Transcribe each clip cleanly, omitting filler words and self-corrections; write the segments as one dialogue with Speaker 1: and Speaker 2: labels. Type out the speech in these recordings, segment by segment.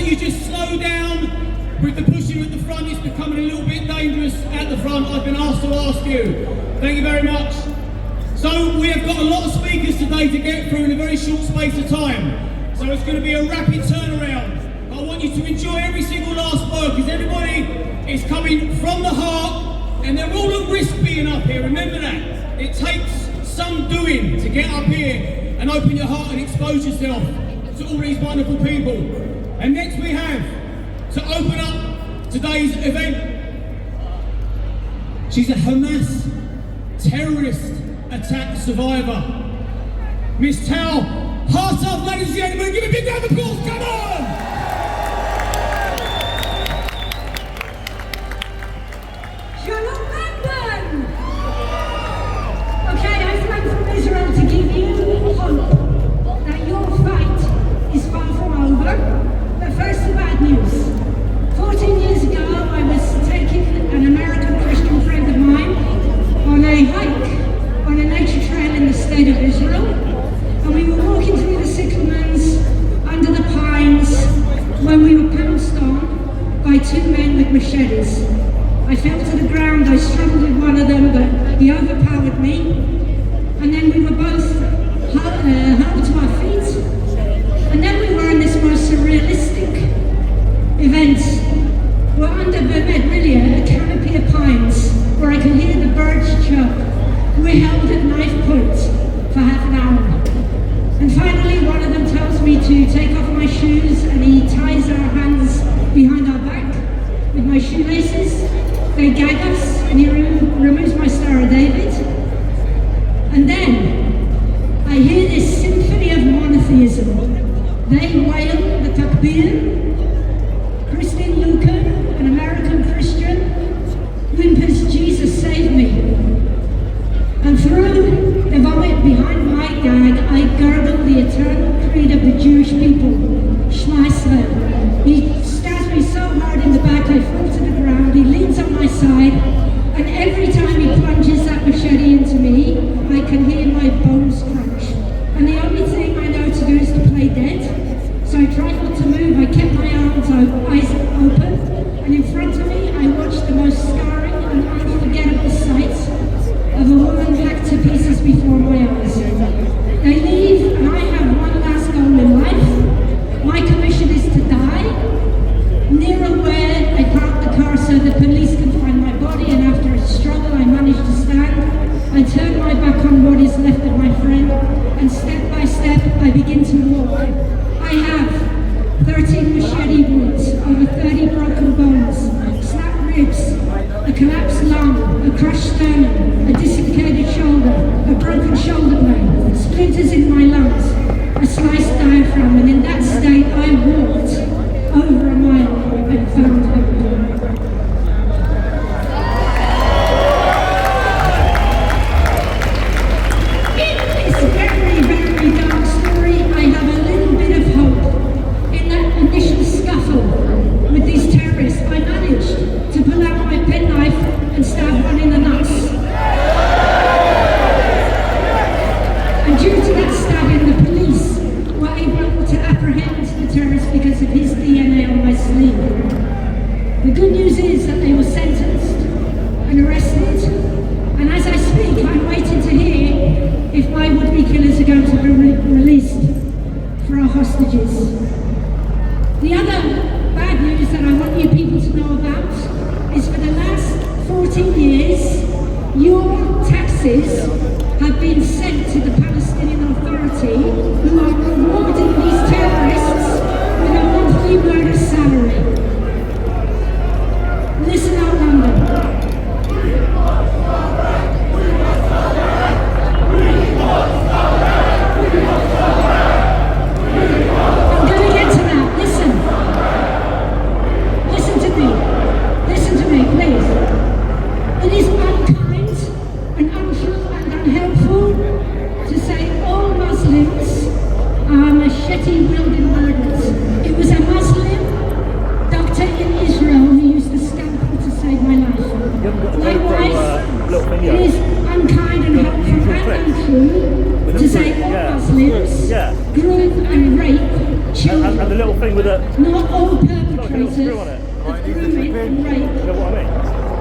Speaker 1: you just slow down with the pushing at the front? It's becoming a little bit dangerous at the front. I've been asked to ask you. Thank you very much. So we have got a lot of speakers today to get through in a very short space of time. So it's going to be a rapid turnaround. I want you to enjoy every single last word, because everybody is coming from the heart and they're all at risk being up here. Remember that. It takes some doing to get up here and open your heart and expose yourself to all these wonderful people. And next we have, to open up today's event, she's a Hamas terrorist attack survivor, Miss Tal Hartough, ladies and gentlemen. Give a big round of applause, come on!
Speaker 2: Shalom London! Okay, I fly from Israel to give you hope that your fight is far from over. But first, the bad news. 14 years ago, I was taking an American Christian friend of mine on a hike on a nature trail in the state of Israel. And we were walking through the sycamores under the pines when we were pounced on by two men with machetes. I fell to the ground. I struggled with one of them, but he overpowered me. And then we were both held to our feet. And then we were in this most surrealistic event. We're under really a canopy of pines where I could hear the birds chirp. We're held at knife point for half an hour. And finally, one of them tells me to take off my shoes, and he ties our hands behind our back with my shoelaces. They gag us, and he removes my Star of David. And then I hear this symphony of monotheism. They wail the takbir. Christine Lucan, an American Christian, whimpers, "Jesus, save me." And through the vomit behind my gag, I gurgle the eternal creed of the Jewish people, Shema Israel. He stabs me so hard in the back I fall to the ground. He leans on my side, and every time he plunges that machete into me, I can hear my bones crunch. And the only thing I know to do is to play dead. So I tried not to move. I kept my eyes open, and in front of me, I watched the most scarring and unforgettable sights of a woman hacked to pieces before my eyes. They leave, and I have one last goal in life. My commission is to die. Near where I parked the car so the police can find my body, and after a struggle, I managed to stand. I turn my back on what is left of my friend, and step by step, I begin to walk. I have 13 machete wounds, over 30 broken bones, snapped ribs, a collapsed lung, a crushed sternum, a dislocated shoulder, a broken shoulder blade, splinters in my lungs, a sliced diaphragm, and in that state I walked over a mile and found hope. It's a very, very dark story. I have a little bit of hope. In that initial scuffle with these terrorists, I managed to pull out my penknife and stab one in the nuts. And due to that stabbing, the police were able to apprehend the terrorist because of his DNA on my sleeve. The good news is that they were sentenced and arrested, and as I speak, I'm waiting to hear if my would-be killers are going to be released for our hostages. The other bad news that I want you people to know about is for the last 14 years, your taxes have been sent to the Palestinian Authority, who are rewarding these terrorists with a monthly murder salary. Listen out, London. I'm going to get to that. Listen. Listen to me. Listen to me, please. It is unkind and untrue and unhelpful to say all Muslims are machete-wielding murderers. Not all perpetrators of grooming and rape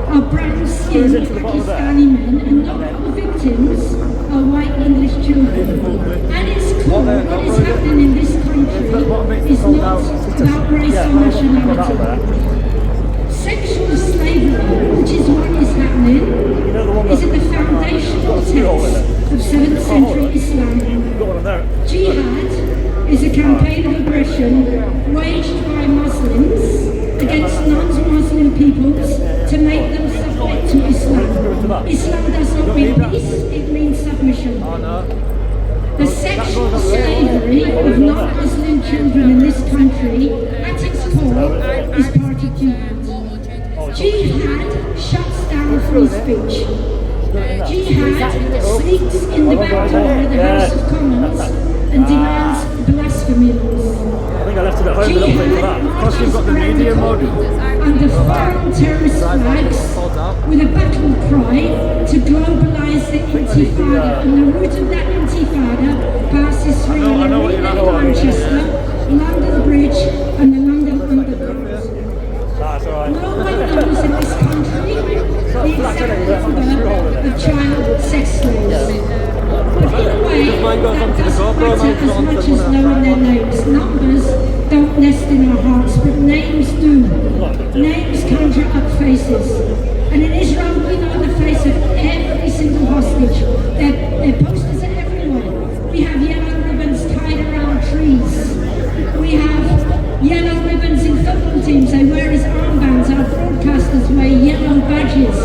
Speaker 2: are brown-skinned Pakistani men, and not all victims are white English children. At its core, what is happening in this country is not about race or nationality. Sexual slavery, which is what is happening, is at the foundational text of 7th century Islam. Jihad is a campaign of aggression waged by Muslims against non-Muslim peoples to make them submit to Islam. Islam does not mean peace, it means submission. The sexual slavery of non-Muslim children in this country, at its core, is part of jihad. Jihad shuts down free speech. Jihad sneaks in the back door of the House of Commons and demands blasphemy laws.
Speaker 3: I think I left it at home a little bit for that. Because you've got the media mode.
Speaker 2: Under foreign terrorist flags with a battle cry to globalise the Intifada, and the root of that Intifada passes through the Arena in Manchester, London Bridge and the London Underground. No one knows in this country the exact number of child sex slaves. But in a way, that doesn't matter as much as knowing their names. Numbers don't nest in our hearts, but names do. Names conjure up faces. And in Israel, we know the face of every single hostage. Their posters are everywhere. We have yellow ribbons tied around trees. We have yellow ribbons in football teams. They wear as armbands. Our broadcasters wear yellow badges.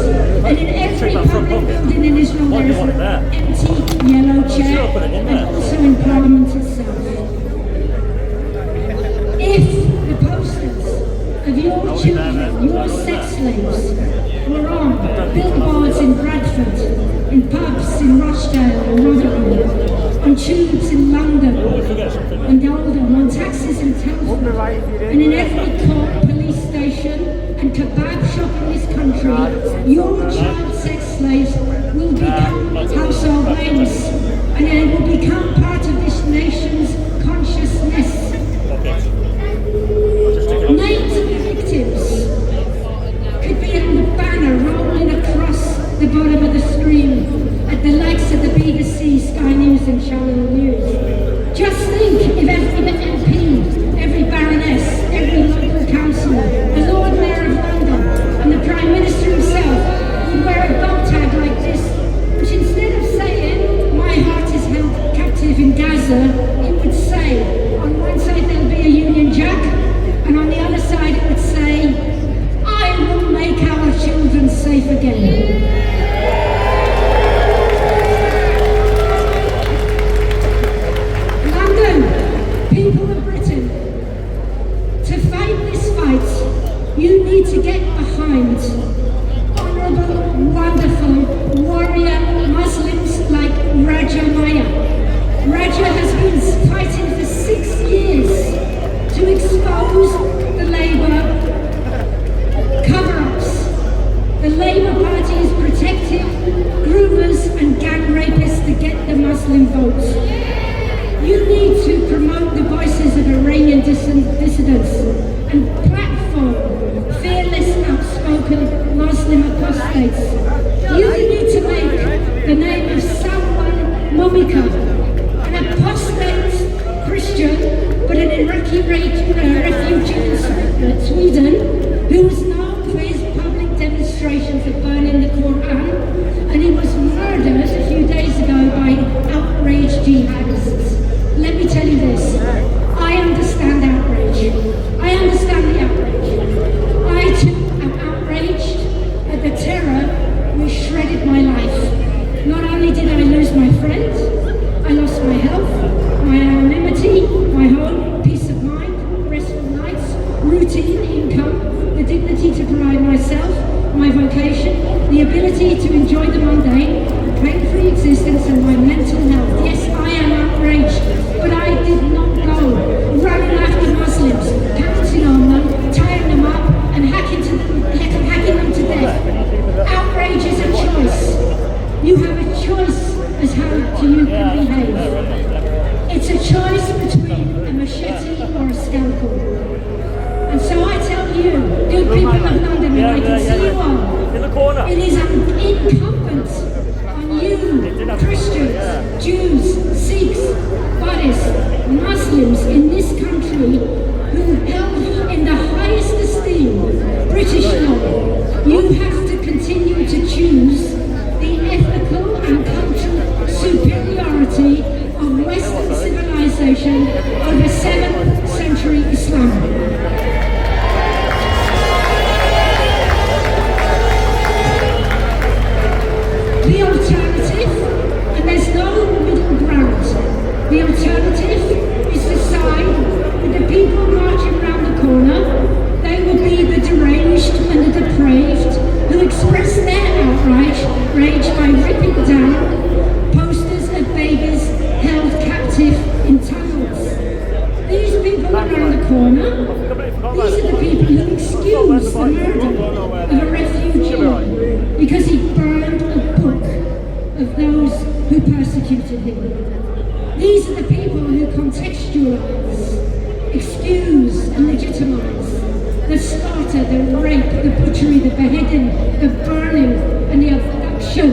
Speaker 2: And in every public building in Israel, there is an empty yellow chair, and also in Parliament itself. If the posters of your children, your sex slaves, were on billboards in Bradford, in pubs in Rochdale or Rotherham, on tubes in London and Oldham, on taxis in Telford, and in every court, police station and kebab shop in this country, your child sex slaves will become household names, and they will become part of this nation's consciousness. Names of the victims could be on the banner rolling across the bottom of the screen at the likes of the BBC, Sky News and Channel News. Just think if every MP, every baroness, every local councillor, the Lord Mayor of London and the Prime Minister himself would wear a bow tag like this, which instead of saying, "My heart is held captive in Gaza," it would say, on one side there'll be a Union Jack, and on the other side it would say, "I will make our children safe again." London, people of Britain, to fight this fight, you need to get behind honourable, wonderful, warrior Muslims like Raja Maya. Raja has been fighting for 6 years to expose the Labour cover-ups. The Labour Party is protecting groomers and gang rapists to get the Muslim votes. You need to promote the voices of Iranian dissidents and platform fearless, outspoken Muslim apostates. You need to make the name of Salman Momika, an apostate Christian, but an Iraqi refugee in Sweden, who was known for his public demonstrations of burning the Quran, and he was murdered a few days ago by outraged jihadists. Let me tell you this, I understand outrage. I understand the outrage. I too am outraged at the terror which shredded my life. Not only did I lose my friends, I lost my health, my anonymity, my home, peace of mind, restful nights, routine income, the dignity to provide myself, my vocation, the ability to enjoy the mundane, pain-free existence, and my mental health. Yes, I am outraged, but I did not go running after Muslims, pouncing on them, tying them up, and hacking them to death. Outrage is a choice. You have a choice as how you can behave. It's a choice between a machete or a scalpel. It is incumbent on you, Christians, Jews, Sikhs, Buddhists, Muslims in this country who held in the highest esteem British law. You have to continue to choose the ethical and cultural superiority of Western civilization over 7th century Islam. The alternative, and there's no middle ground, the alternative is to side with the people marching around the corner. They will be the deranged and the depraved who express their outrage by ripping down posters of babies held captive in tunnels. These people around the corner, these are the people who excuse the murder of a refugee because he burned a book of those who persecuted him. These are the people who contextualize, excuse and legitimize the slaughter, the rape, the butchery, the beheading, the burning and the abduction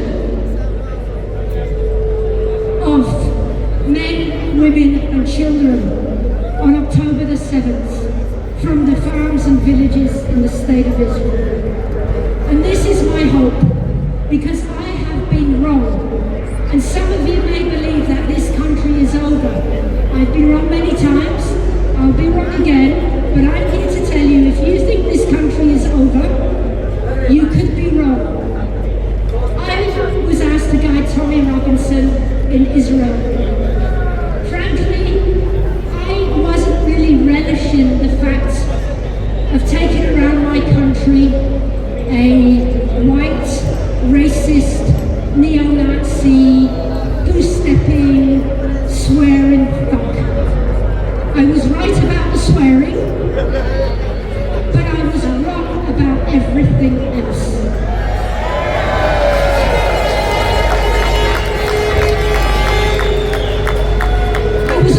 Speaker 2: of men, women and children on October the 7th from the farms and villages in the state of Israel. And this is my hope, because I have been wrong. And some of you may believe that this country is over. I've been wrong many times, I'll be wrong again, but I'm here to tell you, if you think this country is over, you could be wrong. I was asked to guide Tommy Robinson in Israel. Frankly, I wasn't really relishing the fact of taking around my country a white, racist, neo-Nazi, goose-stepping, swearing fuck. I was right about the swearing, but I was wrong about everything else. I was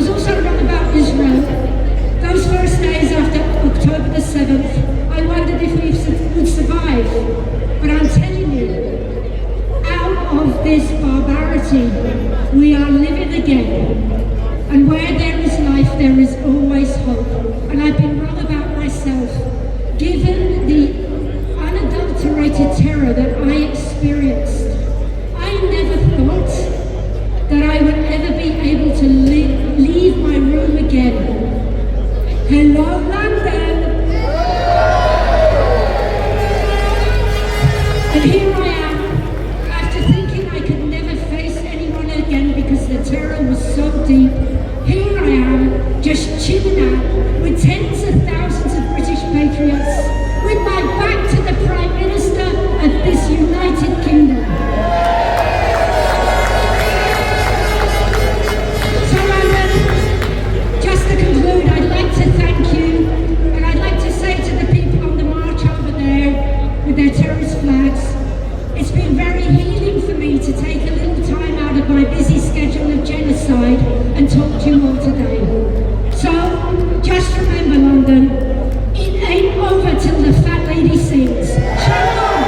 Speaker 2: also wrong about Israel. Those first days after October the 7th, I wondered if we would survive. But I'm telling you, out of this barbarity, we are living again. And where there is life, there is always hope. And I've been wrong about myself. Given the unadulterated terror that I experienced, I never thought that I would ever be able to leave my room again. Hello, London! And here I am, after thinking I could never face anyone again because the terror was so deep. Here I am, just chilling out with tens of thousands of British patriots, with my back to the Prime Minister of this United Kingdom. Just to conclude, I'd like to thank you, and I'd like to say to the people on the march over there with their terrorist flags, it's been very healing for me to take a little time out of my busy schedule of genocide and talk to you all today. So, just remember, London, it ain't over till the fat lady sings. Shalom!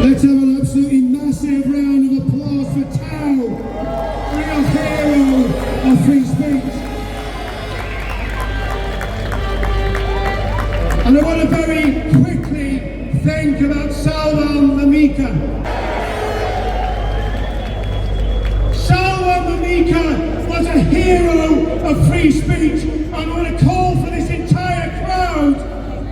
Speaker 4: Let's have an absolutely massive round of applause for Tao, real hero of free speech. And I want to very quickly think about Salwan Mamika. Salwan Mamika was a hero of free speech. I'm going to call for this entire crowd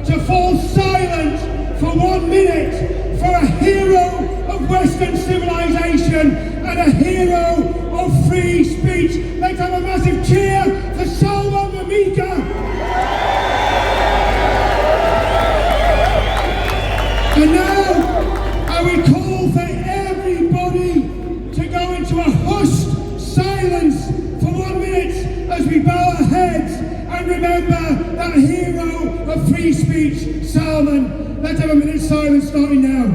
Speaker 4: to fall silent for 1 minute for a hero of Western civilization and a hero of free speech. Let's have a massive cheer for Salwan Mamika. And now I will call for everybody to go into a hushed silence for 1 minute as we bow our heads and remember that hero of free speech, Salman. Let's have a minute's silence starting now.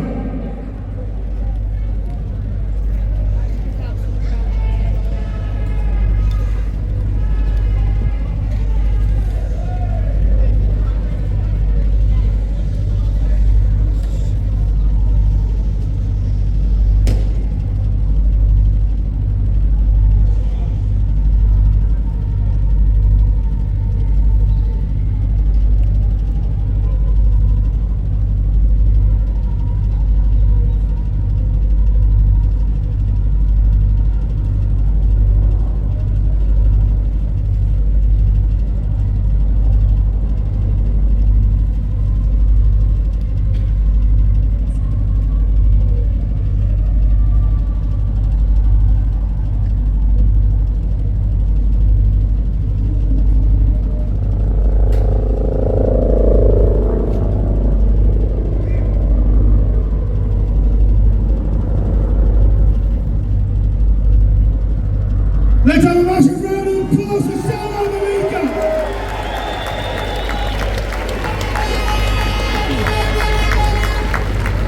Speaker 4: Let's have a massive round of applause for Salman America.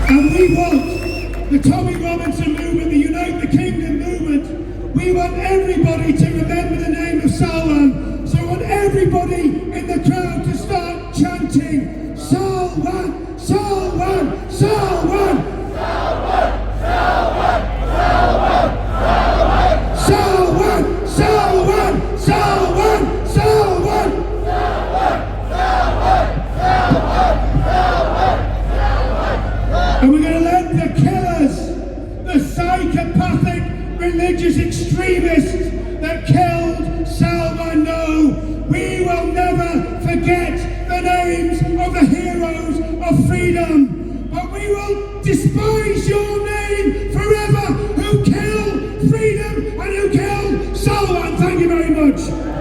Speaker 4: And we want the Tommy Robinson movement, the Unite the Kingdom movement. We want everybody to remember the name of Salman. So I want everybody in the crowd to start chanting Salman, Salman, Salman. Salman, Salman, Salman, Salman. And we're going to let the killers, the psychopathic religious extremists that killed Salman know we will never forget the names of the heroes of freedom. But we will despise your name forever, who killed freedom and who killed Salman. Thank you very much.